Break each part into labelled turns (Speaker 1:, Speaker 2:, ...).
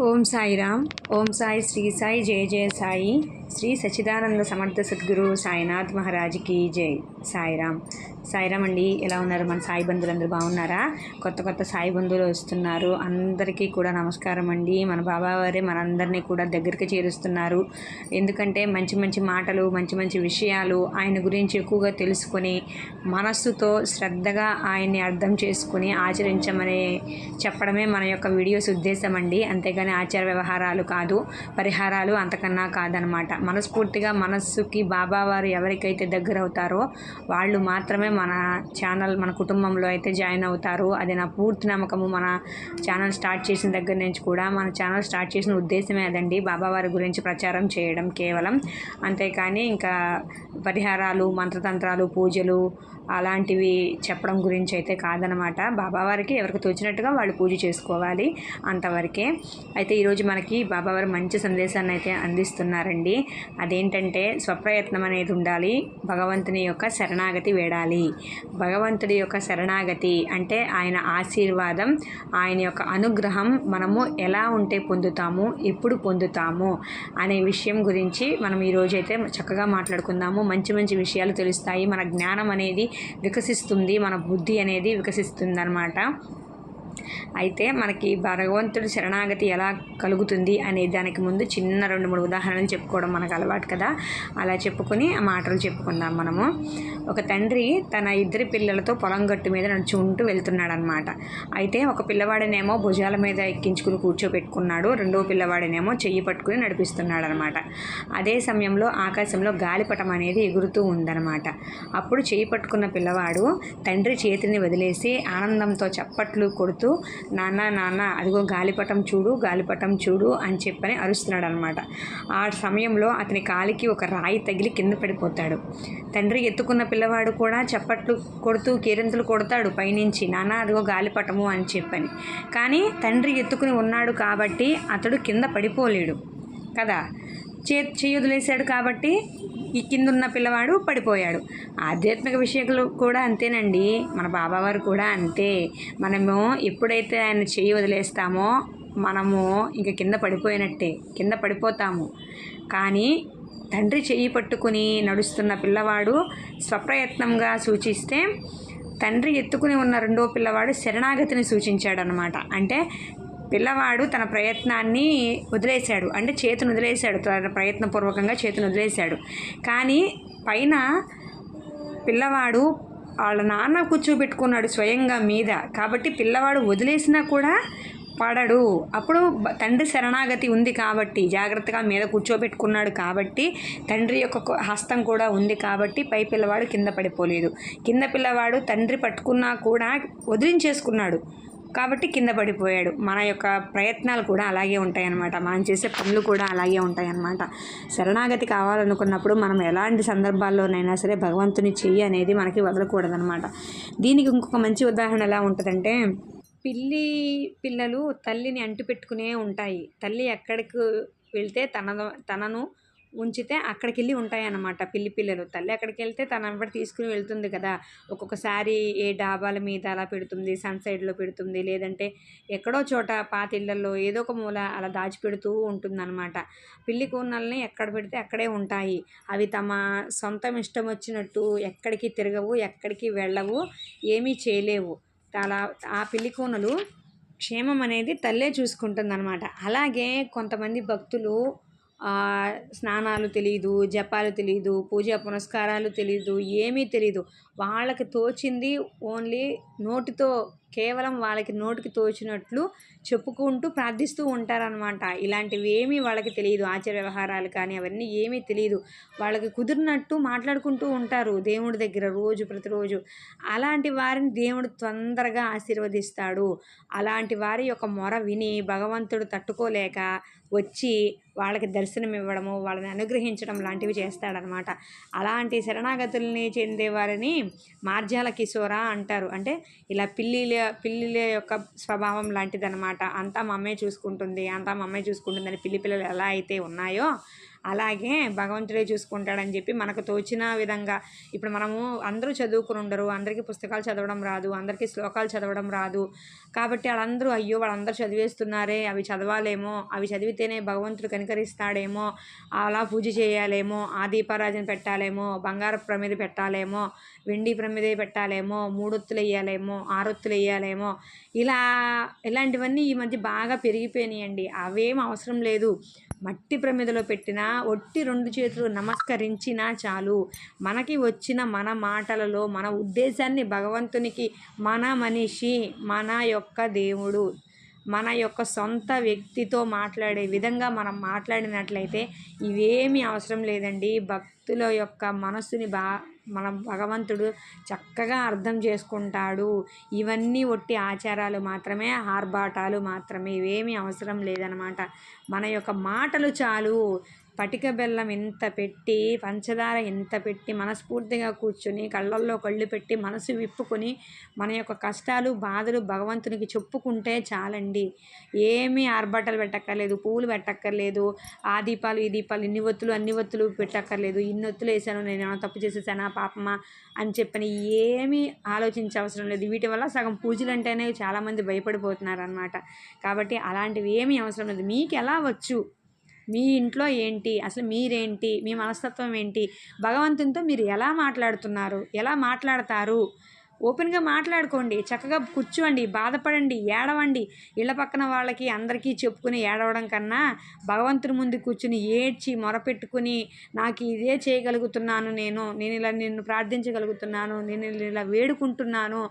Speaker 1: ఓం సాయిరామ్. ఓం సాయి శ్రీ సాయి జయ జయ సాయి. శ్రీ సచ్చిదానంద సమర్థ సద్గురు సాయినాథ్ మహారాజ్కి జై. సాయిరామ్. సాయిరామ్ అండి. ఎలా ఉన్నారు మన సాయి బంధువులందరూ? బాగున్నారా? కొత్త సాయి బంధువులు వస్తున్నారు. అందరికీ కూడా నమస్కారం అండి. మన బాబావారే మనందరినీ కూడా దగ్గరికి చేరుస్తున్నారు. ఎందుకంటే మంచి మంచి మాటలు, మంచి మంచి విషయాలు ఆయన గురించి ఎక్కువగా తెలుసుకొని మనస్సుతో శ్రద్ధగా ఆయన్ని అర్థం చేసుకుని ఆచరించమని చెప్పడమే మన యొక్క వీడియోస్ ఉద్దేశం అండి. అంతేగాని ఆచార వ్యవహారాలు కాదు, పరిహారాలు అంతకన్నా కాదనమాట. మనస్ఫూర్తిగా మనస్సుకి బాబావారు ఎవరికైతే దగ్గర అవుతారో వాళ్ళు మాత్రమే మన ఛానల్, మన కుటుంబంలో అయితే జాయిన్ అవుతారు. అది నా పూర్తి నమ్మకము. మన ఛానల్ స్టార్ట్ చేసిన దగ్గర నుంచి కూడా మన ఛానల్ స్టార్ట్ చేసిన ఉద్దేశమే అదండి, బాబావారి గురించి ప్రచారం చేయడం కేవలం. అంతేకాని ఇంకా పరిహారాలు, మంత్రతంత్రాలు, పూజలు అలాంటివి చెప్పడం గురించి అయితే కాదనమాట. బాబావారికి ఎవరికి తోచినట్టుగా వాళ్ళు పూజ చేసుకోవాలి, అంతవరకే. అయితే ఈరోజు మనకి బాబావారు మంచి సందేశాన్ని అయితే అందిస్తున్నారండి. అదేంటంటే స్వప్రయత్నం అనేది ఉండాలి, భగవంతుని యొక్క శరణాగతి వేడాలి. భగవంతుడి యొక్క శరణాగతి అంటే ఆయన ఆశీర్వాదం, ఆయన యొక్క అనుగ్రహం మనము ఎలా ఉంటే పొందుతాము, ఎప్పుడు పొందుతాము అనే విషయం గురించి మనం ఈరోజు అయితే చక్కగా మాట్లాడుకుందాము. మంచి మంచి విషయాలు తెలుస్తాయి. మన జ్ఞానం అనేది వికసిస్తుంది, మన బుద్ధి అనేది వికసిస్తుంది అన్నమాట. అయితే మనకి భగవంతుడి శరణాగతి ఎలా కలుగుతుంది అనే దానికి ముందు చిన్న 2-3 ఉదాహరణలు చెప్పుకోవడం మనకు అలవాటు కదా. అలా చెప్పుకొని ఆ మాటలు చెప్పుకుందాం మనము. ఒక తండ్రి తన 2 పిల్లలతో పొలం గట్టు మీద నడుచుకుంటూ వెళ్తున్నాడు అనమాట. అయితే ఒక పిల్లవాడినేమో భుజాల మీద ఎక్కించుకుని కూర్చోబెట్టుకున్నాడు, రెండో పిల్లవాడినేమో చెయ్యి పట్టుకుని నడిపిస్తున్నాడు అనమాట. అదే సమయంలో ఆకాశంలో గాలిపటం అనేది ఎగురుతూ ఉందన్నమాట. అప్పుడు చెయ్యి పట్టుకున్న పిల్లవాడు తండ్రి చేతిని వదిలేసి ఆనందంతో చప్పట్లు కొడుతూ నాన్న అదిగో గాలిపటం చూడు అని చెప్పని అరుస్తున్నాడు అనమాట. ఆ సమయంలో అతని కాలికి ఒక రాయి తగిలి కింద పడిపోతాడు. తండ్రి ఎత్తుకున్న పిల్లవాడు కూడా చప్పట్లు కొడుతూ కేరింతలు కొడతాడు పైనుంచి, నాన్న అదిగో గాలిపటము అని చెప్పని. కానీ తండ్రి ఎత్తుకుని ఉన్నాడు కాబట్టి అతడు కింద పడిపోలేడు కదా, చెయ్యి వదిలేశాడు కాబట్టి ఈ కిందున్న పిల్లవాడు పడిపోయాడు. ఆధ్యాత్మిక విషయాలు కూడా అంతేనండి. మన బాబావారు కూడా అంతే. మనము ఎప్పుడైతే ఆయన చెయ్యి వదిలేస్తామో మనము ఇంక కింద పడిపోయినట్టే, కింద పడిపోతాము. కానీ తండ్రి చెయ్యి పట్టుకుని నడుస్తున్న పిల్లవాడు స్వప్రయత్నంగా సూచిస్తే తండ్రి ఎత్తుకుని ఉన్న రెండో పిల్లవాడు శరణాగతిని సూచించాడనమాట. అంటే పిల్లవాడు తన ప్రయత్నాన్ని వదిలేశాడు, అంటే చేతిని వదిలేశాడు, తన ప్రయత్నపూర్వకంగా చేతిని వదిలేశాడు. కానీ పైన పిల్లవాడు వాళ్ళ నాన్న కూర్చోబెట్టుకున్నాడు స్వయంగా మీద, కాబట్టి పిల్లవాడు వదిలేసినా కూడా పడడు. అప్పుడు తండ్రి శరణాగతి ఉంది కాబట్టి, జాగ్రత్తగా మీద కూర్చోబెట్టుకున్నాడు కాబట్టి, తండ్రి యొక్క హస్తం కూడా ఉంది కాబట్టి పై పిల్లవాడు కింద పడిపోలేదు. కింద పిల్లవాడు తండ్రి పట్టుకున్నా కూడా వదిలించేసుకున్నాడు కాబట్టి కింద పడిపోయాడు. మన యొక్క ప్రయత్నాలు కూడా అలాగే ఉంటాయన్నమాట, మనం చేసే పనులు కూడా అలాగే ఉంటాయన్నమాట. శరణాగతి కావాలనుకున్నప్పుడు మనం ఎలాంటి సందర్భాల్లోనైనా సరే భగవంతుని చెయ్యి అనేది మనకి వదలకూడదనమాట. దీనికి ఇంకొక మంచి ఉదాహరణ ఎలా ఉంటుందంటే, పిల్లలు తల్లిని అంటిపెట్టుకునే ఉంటాయి. తల్లి ఎక్కడికి వెళ్తే తనను ఉంచితే అక్కడికి వెళ్ళి ఉంటాయన్నమాట పిల్లలు. తల్లి అక్కడికి వెళ్తే తన వెంబడి తీసుకుని వెళ్తుంది కదా. ఒక్కొక్కసారి ఏ డాబాల మీద అలా పెడుతుంది, సైడ్లో పెడుతుంది, లేదంటే ఎక్కడో చోట పాత ఇళ్లలో ఏదో ఒక మూల అలా దాచిపెడుతూ ఉంటుందన్నమాట. పిల్లి కూనల్ని ఎక్కడ పెడితే అక్కడే ఉంటాయి. అవి తమ సొంతం ఇష్టం వచ్చినట్టు ఎక్కడికి తిరగవు, ఎక్కడికి వెళ్ళవు, ఏమీ చేయలేవు. అలా ఆ పిల్లి కూనలు క్షేమం అనేది తల్లే చూసుకుంటుందన్నమాట. అలాగే కొంతమంది భక్తులు స్నానాలు తెలీదు, జపాలు తెలీదు, పూజా పునస్కారాలు తెలీదు, ఏమీ తెలీదు. వాళ్ళకి తోచింది ఓన్లీ నోటితో, కేవలం వాళ్ళకి నోటికి తోచినట్లు చెప్పుకుంటూ ప్రార్థిస్తూ ఉంటారనమాట. ఇలాంటివి ఏమీ వాళ్ళకి తెలియదు, ఆచార వ్యవహారాలు కానీ అవన్నీ ఏమీ తెలియదు. వాళ్ళకి కుదిరినట్టు మాట్లాడుకుంటూ ఉంటారు దేవుడి దగ్గర ప్రతిరోజు. అలాంటి వారిని దేవుడు తొందరగా ఆశీర్వదిస్తాడు. అలాంటి వారి యొక్క మొర విని భగవంతుడు తట్టుకోలేక వచ్చి వాళ్ళకి దర్శనం ఇవ్వడము, వాళ్ళని అనుగ్రహించడం లాంటివి చేస్తాడనమాట. అలాంటి శరణాగతుల్ని చెందేవారిని మార్జాల కిశోర అంటారు. అంటే ఇలా పిల్లిల యొక్క స్వభావం లాంటిదనమాట. అంతా మా అమ్మే చూసుకుంటుంది అని పిల్లి పిల్లలు ఎలా అయితే ఉన్నాయో అలాగే భగవంతుడే చూసుకుంటాడని చెప్పి మనకు తోచిన విధంగా ఇప్పుడు మనము అందరూ చదువుకుని ఉండరు, అందరికీ పుస్తకాలు చదవడం రాదు, అందరికీ శ్లోకాలు చదవడం రాదు. కాబట్టి వాళ్ళందరూ అయ్యో వాళ్ళందరూ చదివేస్తున్నారే, అవి చదవాలేమో, అవి చదివితేనే భగవంతుడు కనికరిస్తాడేమో, అలా పూజ చేయాలేమో, ఆ దీపారాజన పెట్టాలేమో, బంగారు ప్రమిద పెట్టాలేమో, వెండి ప్రమిదే పెట్టాలేమో, 3 ఒత్తులు వేయాలేమో, 6 ఒత్తులు వేయాలేమో, ఇలాంటివన్నీ ఈ మధ్య బాగా పెరిగిపోయినాయండి. అవేం అవసరం లేదు. మట్టి ప్రమిదలో పెట్టినా ఒట్టి 2 చేతులు నమస్కరించినా చాలు. మనకి వచ్చిన మన మాటలలో మన ఉద్దేశాన్ని భగవంతునికి, మన మనిషి, మన యొక్క దేవుడు, మన యొక్క సొంత వ్యక్తితో మాట్లాడే విధంగా మనం మాట్లాడినట్లయితే ఇవేమీ అవసరం లేదండి. భక్తుల యొక్క మనస్సుని మన భగవంతుడు చక్కగా అర్థం చేసుకుంటాడు. ఇవన్నీ ఒట్టి ఆచారాలు మాత్రమే, ఆర్భాటాలు మాత్రమే, ఇవేమీ అవసరం లేదనమాట. మన యొక్క మాటలు చాలు. పటిక బెల్లం ఇంత పెట్టి, పంచదార ఇంత పెట్టి, మనస్ఫూర్తిగా కూర్చొని కళ్ళల్లో కళ్ళు పెట్టి మనసు విప్పుకొని మన యొక్క కష్టాలు బాధలు భగవంతునికి చెప్పుకుంటే చాలండి. ఏమీ ఆర్భాటాలు పెట్టక్కర్లేదు, పువ్వులు పెట్టక్కర్లేదు, ఆ దీపాలు ఈ దీపాలు ఇన్ని ఒత్తులు అన్ని ఒత్తులు పెట్టక్కర్లేదు, ఇన్ని ఒత్తులు వేసాను నేను ఏమైనా తప్పు చేసేసానా పాపమా అని చెప్పని ఏమీ ఆలోచించే అవసరం లేదు. వీటి వల్ల సగం పూజలు అంటేనే చాలామంది భయపడిపోతున్నారు అనమాట. కాబట్టి అలాంటివి ఏమీ అవసరం లేదు. మీకు ఎలా వచ్చు, మీ ఇంట్లో ఏంటి, అసలు మీరేంటి, మీ మనస్తత్వం ఏంటి, భగవంతునితో మీరు ఎలా మాట్లాడుతున్నారు, ఎలా మాట్లాడతారు, ఓపెన్గా మాట్లాడుకోండి. చక్కగా కూర్చోండి, బాధపడండి, ఏడవండి. ఇళ్ళ పక్కన వాళ్ళకి అందరికీ చెప్పుకుని ఏడవడం కన్నా భగవంతుని ముందు కూర్చుని ఏడ్చి మొరపెట్టుకుని నాకు ఇదే చేయగలుగుతున్నాను, నేను ఇలా నిన్ను ప్రార్థించగలుగుతున్నాను, నేను ఇలా వేడుకుంటున్నాను,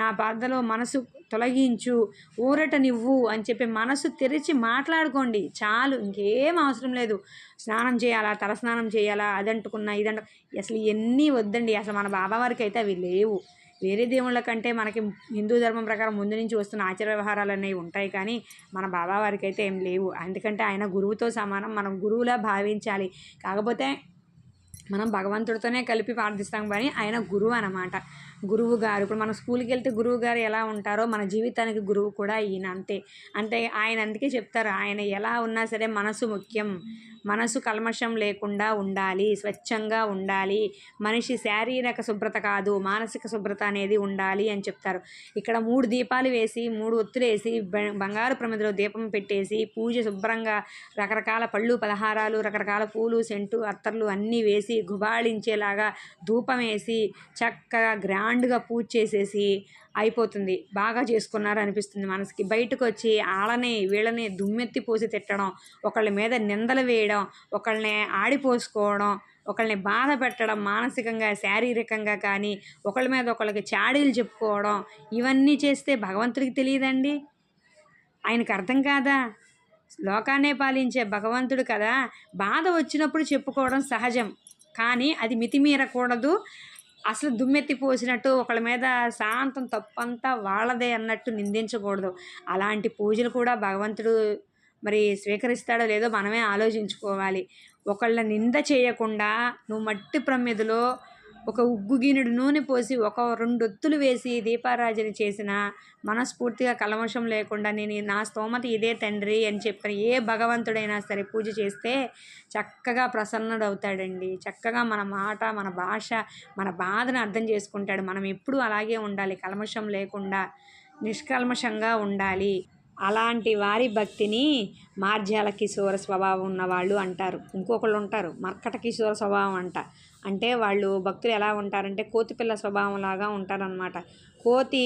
Speaker 1: నా బాధలో మనసు తొలగించు, ఊరటనివ్వు అని చెప్పి మనసు తెరిచి మాట్లాడుకోండి చాలు. ఇంకేం అవసరం లేదు. స్నానం చేయాలా, తలస్నానం చేయాలా, అదంటుకున్నా ఇదంట, అసలు ఇవన్నీ వద్దండి. అసలు మన బాబావారికి అయితే అవి లేవు. వేరే దేవుళ్ళ కంటే మనకి హిందూ ధర్మం ప్రకారం ముందు నుంచి వస్తున్న ఆచార వ్యవహారాలు అనేవి ఉంటాయి, కానీ మన బాబావారికి అయితే ఏం లేవు. ఎందుకంటే ఆయన గురువుతో సమానం, మనం గురువులా భావించాలి. కాకపోతే మనం భగవంతుడితోనే కలిపి ప్రార్థిస్తాం, కానీ ఆయన గురువు అన్నమాట. గురువు గారు, ఇప్పుడు మనం స్కూల్కి వెళ్తే గురువు గారు ఎలా ఉంటారో మన జీవితానికి గురువు కూడా ఈయన అంతే. ఆయన అందుకే చెప్తారు, ఆయన ఎలా ఉన్నా సరే మనసు ముఖ్యం, మనసు కల్మషం లేకుండా ఉండాలి, స్వచ్ఛంగా ఉండాలి, మనిషి శారీరక శుభ్రత కాదు మానసిక శుభ్రత అనేది ఉండాలి అని చెప్తారు. ఇక్కడ 3 దీపాలు వేసి 3 ఒత్తులు వేసి బంగారు ప్రమిదలో దీపం పెట్టేసి పూజ శుభ్రంగా రకరకాల పళ్ళు పలహారాలు రకరకాల పూలు సెంటు అత్తర్లు అన్నీ వేసి గుబాళించేలాగా ధూపం వేసి చక్కగా గ్రాండ్గా పూజ చేసేసి అయిపోతుంది. బాగా చేసుకున్నారు అనిపిస్తుంది మనసుకి. బయటకు వచ్చి ఆళ్ళని వీళ్ళని దుమ్మెత్తి పోసి తిట్టడం, ఒకళ్ళ మీద నిందలు వేయడం, ఒకళ్ళని ఆడిపోసుకోవడం, ఒకళ్ళని బాధ పెట్టడం, మానసికంగా శారీరకంగా కానీ ఒకళ్ళ మీద ఒకళ్ళకి చాడీలు చెప్పుకోవడం, ఇవన్నీ చేస్తే భగవంతుడికి తెలియదండి? ఆయనకు అర్థం కాదా? లోకాన్నే పాలించే భగవంతుడు కదా. బాధ వచ్చినప్పుడు చెప్పుకోవడం సహజం, కానీ అది మితిమీరకూడదు. అసలు దుమ్మెత్తి పోసినట్టు ఒకళ్ళ మీద శాంతం తప్పంతా వాళ్ళదే అన్నట్టు నిందించకూడదు. అలాంటి పూజలు కూడా భగవంతుడు మరి స్వీకరిస్తాడో లేదో మనమే ఆలోచించుకోవాలి. ఒకళ్ళ నింద చేయకుండా నువ్వు మట్టి ప్రమిదలో ఒక ఉగ్గు గిన్నెడు నూనె పోసి 2 ఒత్తులు వేసి దీపారాజన చేసిన మనస్ఫూర్తిగా కల్మషం లేకుండా నేను నా స్తోమత ఇదే తండ్రి అని చెప్పిన ఏ భగవంతుడైనా సరే పూజ చేస్తే చక్కగా ప్రసన్నుడవుతాడండి. చక్కగా మన మాట, మన భాష, మన బాధను అర్థం చేసుకుంటాడు. మనం ఎప్పుడూ అలాగే ఉండాలి, కల్మషం లేకుండా నిష్కల్మషంగా ఉండాలి. అలాంటి వారి భక్తిని మార్జాల కిశోర స్వభావం ఉన్నవాళ్ళు అంటారు. ఇంకొకళ్ళు ఉంటారు మర్కట కిశోర స్వభావం అంటే వాళ్ళు భక్తులు ఎలా ఉంటారంటే కోతిపిల్ల స్వభావంలాగా ఉంటారనమాట. కోతి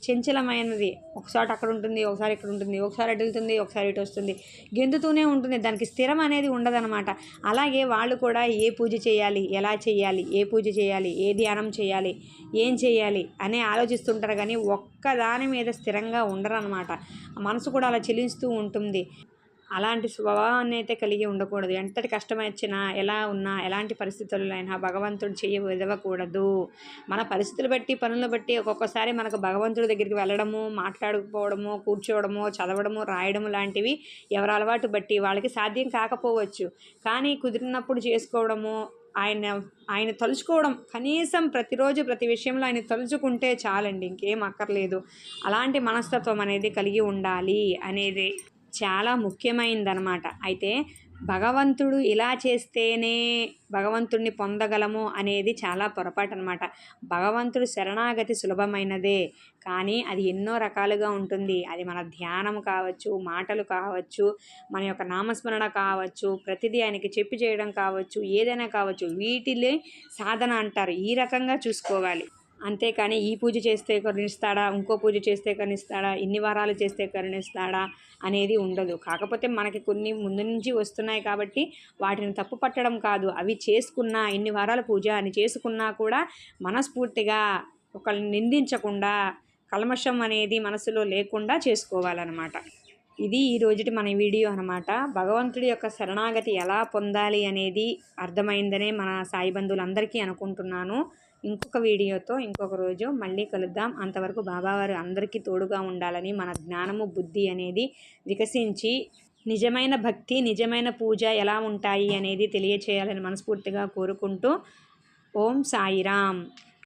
Speaker 1: చంచలమైనది, ఒకసారి అక్కడ ఉంటుంది, ఒకసారి ఇక్కడ ఉంటుంది, ఒకసారి అటు వెళ్తుంది, ఒకసారి ఇటు వస్తుంది, గెంతుతూనే ఉంటుంది, దానికి స్థిరం అనేది ఉండదన్నమాట. అలాగే వాళ్ళు కూడా ఏ పూజ చేయాలి, ఎలా చేయాలి, ఏ పూజ చేయాలి, ఏ ధ్యానం చేయాలి, ఏం చేయాలి అని ఆలోచిస్తుంటారు, కానీ ఒక్కదాని మీద స్థిరంగా ఉండరు అనమాట. మనసు కూడా అలా చెలిస్తూ ఉంటుంది. అలాంటి స్వభావాన్ని అయితే కలిగి ఉండకూడదు. ఎంతటి కష్టం వచ్చినా, ఎలా ఉన్నా, ఎలాంటి పరిస్థితుల్లో అయినా భగవంతుడు చెయ్యి విదవకూడదు. మన పరిస్థితులు బట్టి, పనులను బట్టి ఒక్కొక్కసారి మనకు భగవంతుడి దగ్గరికి వెళ్ళడము, మాట్లాడుకోవడము, కూర్చోవడము, చదవడము, రాయడము లాంటివి ఎవరి అలవాటు బట్టి వాళ్ళకి సాధ్యం కాకపోవచ్చు. కానీ కుదిరినప్పుడు చేసుకోవడము, ఆయన తలుచుకోవడం, కనీసం ప్రతిరోజు ప్రతి విషయంలో ఆయన తలుచుకుంటే చాలండి, ఇంకేం అక్కర్లేదు. అలాంటి మనస్తత్వం అనేది కలిగి ఉండాలి అనేది చాలా ముఖ్యమైనదనమాట. అయితే భగవంతుడు ఇలా చేస్తేనే భగవంతుడిని పొందగలము అనేది చాలా పొరపాటు అనమాట. భగవంతుడు శరణాగతి సులభమైనదే, కానీ అది ఎన్నో రకాలుగా ఉంటుంది. అది మన ధ్యానం కావచ్చు, మాటలు కావచ్చు, మన యొక్క నామస్మరణ కావచ్చు, ప్రతిదీ ఆయనకి చెప్పి చేయడం కావచ్చు, ఏదైనా కావచ్చు, వీటిలే సాధన అంటారు. ఈ రకంగా చూసుకోవాలి. అంతేకాని ఈ పూజ చేస్తే కరుణిస్తాడా, ఇంకో పూజ చేస్తే కరుణిస్తాడా, ఇన్ని వారాలు చేస్తే కరుణిస్తాడా అనేది ఉండదు. కాకపోతే మనకి కొన్ని ముందు నుంచి వస్తున్నాయి కాబట్టి వాటిని తప్పు పట్టడం కాదు. అవి చేసుకున్నా, ఇన్ని వారాల పూజ అని చేసుకున్నా కూడా మనస్ఫూర్తిగా ఒకళ్ళని నిందించకుండా, కల్మషం అనేది మనసులో లేకుండా చేసుకోవాలన్నమాట. ఇది ఈ రోజుటి మన వీడియో అనమాట. భగవంతుడి యొక్క శరణాగతి ఎలా పొందాలి అనేది అర్థమైందనే మన సాయి బంధువులందరికీ అనుకుంటున్నాను. ఇంకొక వీడియోతో ఇంకొక రోజు మళ్ళీ కలుద్దాం. అంతవరకు బాబావారు అందరికీ తోడుగా ఉండాలని, మన జ్ఞానము బుద్ధి అనేది వికసించి నిజమైన భక్తి, నిజమైన పూజ ఎలా ఉంటాయి అనేది తెలియచేయాలని మనస్ఫూర్తిగా కోరుకుంటూ ఓం సాయిరామ్.